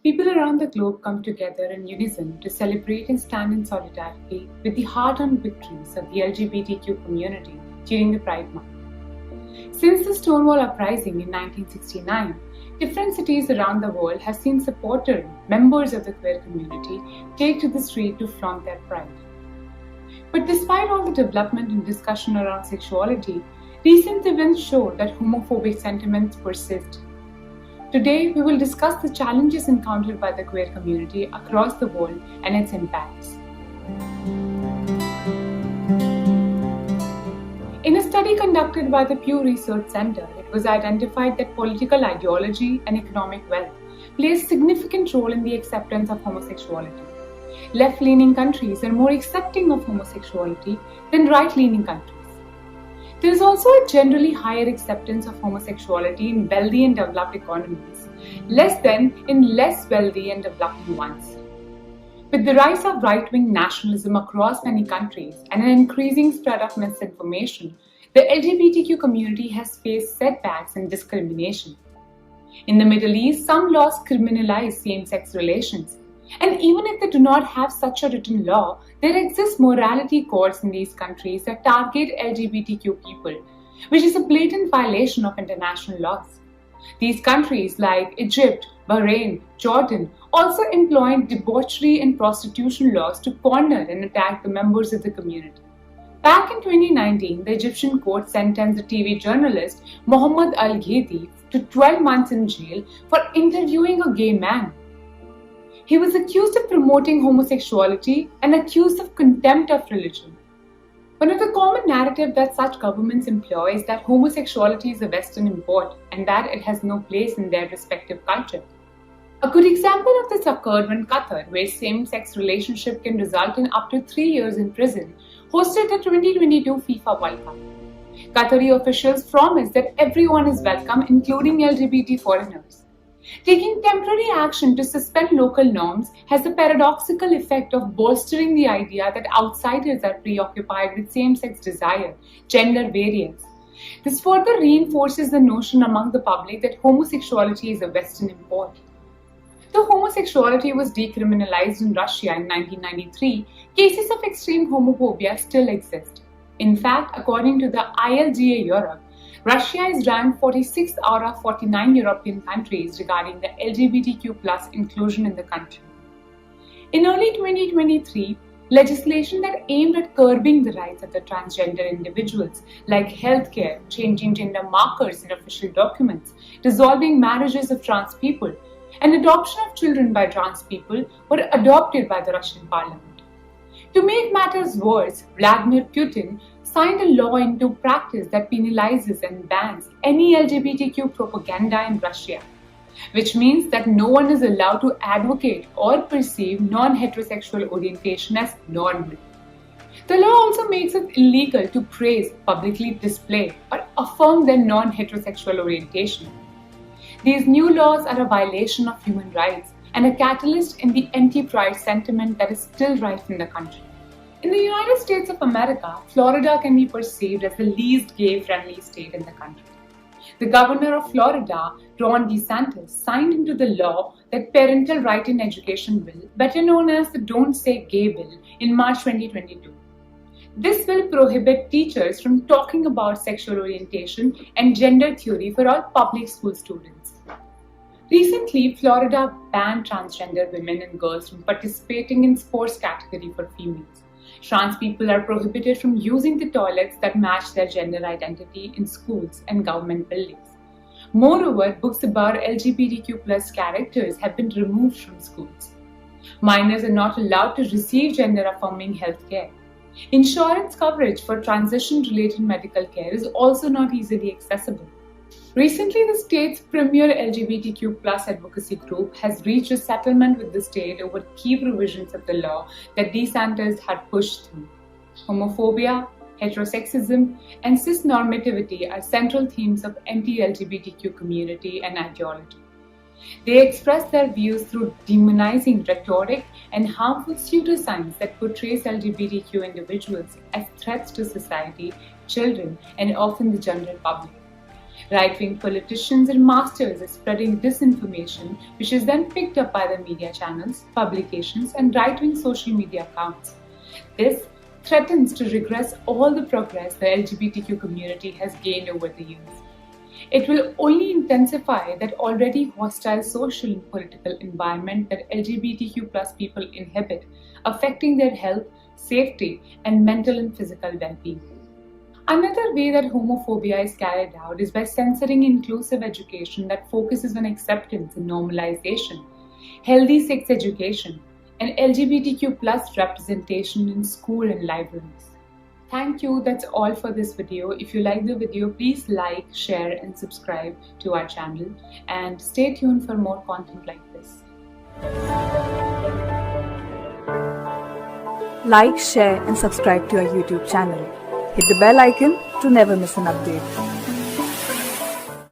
People around the globe come together in unison to celebrate and stand in solidarity with the hard-earned victories of the LGBTQ community during the Pride Month. Since the Stonewall Uprising in 1969, different cities around the world have seen supporters, members of the queer community, take to the street to flaunt their pride. But despite all the development and discussion around sexuality, recent events show that homophobic sentiments persist. Today, we will discuss the challenges encountered by the queer community across the world and its impacts. In a study conducted by the Pew Research Center, it was identified that political ideology and economic wealth play a significant role in the acceptance of homosexuality. Left-leaning countries are more accepting of homosexuality than right-leaning countries. There is also a generally higher acceptance of homosexuality in wealthy and developed economies, less than in less wealthy and developing ones. With the rise of right-wing nationalism across many countries and an increasing spread of misinformation, the LGBTQ community has faced setbacks and discrimination. In the Middle East, some laws criminalize same-sex relations. And even if they do not have such a written law, there exist morality codes in these countries that target LGBTQ people, which is a blatant violation of international laws. These countries like Egypt, Bahrain, Jordan also employ debauchery and prostitution laws to corner and attack the members of the community. Back in 2019, the Egyptian court sentenced the TV journalist Mohammed Al-Ghedi to 12 months in jail for interviewing a gay man. He was accused of promoting homosexuality and accused of contempt of religion. One of the common narratives that such governments employ is that homosexuality is a Western import and that it has no place in their respective culture. A good example of this occurred when Qatar, where same-sex relationship can result in up to 3 years in prison, hosted the 2022 FIFA World Cup. Qatari officials promised that everyone is welcome, including LGBT foreigners. Taking temporary action to suspend local norms has the paradoxical effect of bolstering the idea that outsiders are preoccupied with same-sex desire, gender variance. This further reinforces the notion among the public that homosexuality is a Western import. Though homosexuality was decriminalized in Russia in 1993, cases of extreme homophobia still exist. In fact, according to the ILGA Europe, Russia is ranked 46th out of 49 European countries regarding the LGBTQ+ inclusion in the country. In early 2023, legislation that aimed at curbing the rights of the transgender individuals, like healthcare, changing gender markers in official documents, dissolving marriages of trans people, and adoption of children by trans people, were adopted by the Russian parliament. To make matters worse, Vladimir Putin signed a law into practice that penalizes and bans any LGBTQ propaganda in Russia, which means that no one is allowed to advocate or perceive non-heterosexual orientation as normal. The law also makes it illegal to praise, publicly display, or affirm their non-heterosexual orientation. These new laws are a violation of human rights and a catalyst in the anti-pride sentiment that is still rife in the country. In the United States of America, Florida can be perceived as the least gay-friendly state in the country. The governor of Florida, Ron DeSantis, signed into the law that Parental Right in Education Bill, better known as the Don't Say Gay Bill, in March 2022. This will prohibit teachers from talking about sexual orientation and gender theory for all public school students. Recently, Florida banned transgender women and girls from participating in sports category for females. Trans people are prohibited from using the toilets that match their gender identity in schools and government buildings. Moreover, books about LGBTQ+ characters have been removed from schools. Minors are not allowed to receive gender-affirming health care. Insurance coverage for transition-related medical care is also not easily accessible. Recently, the state's premier LGBTQ+ advocacy group has reached a settlement with the state over key provisions of the law that DeSantis had pushed through. Homophobia, heterosexism, and cisnormativity are central themes of anti-LGBTQ community and ideology. They express their views through demonizing rhetoric and harmful pseudoscience that portrays LGBTQ individuals as threats to society, children, and often the general public. Right-wing politicians and masters at spreading disinformation, which is then picked up by the media channels, publications, and right-wing social media accounts. This threatens to regress all the progress the LGBTQ community has gained over the years. It will only intensify that already hostile social and political environment that LGBTQ plus people inhabit, affecting their health, safety, and mental and physical well-being. Another way that homophobia is carried out is by censoring inclusive education that focuses on acceptance and normalization, healthy sex education, and LGBTQ plus representation in school and libraries. Thank you, that's all for this video. If you like the video, please like, share, and subscribe to our channel, and stay tuned for more content like this. Like, share, and subscribe to our YouTube channel. Hit the bell icon to never miss an update.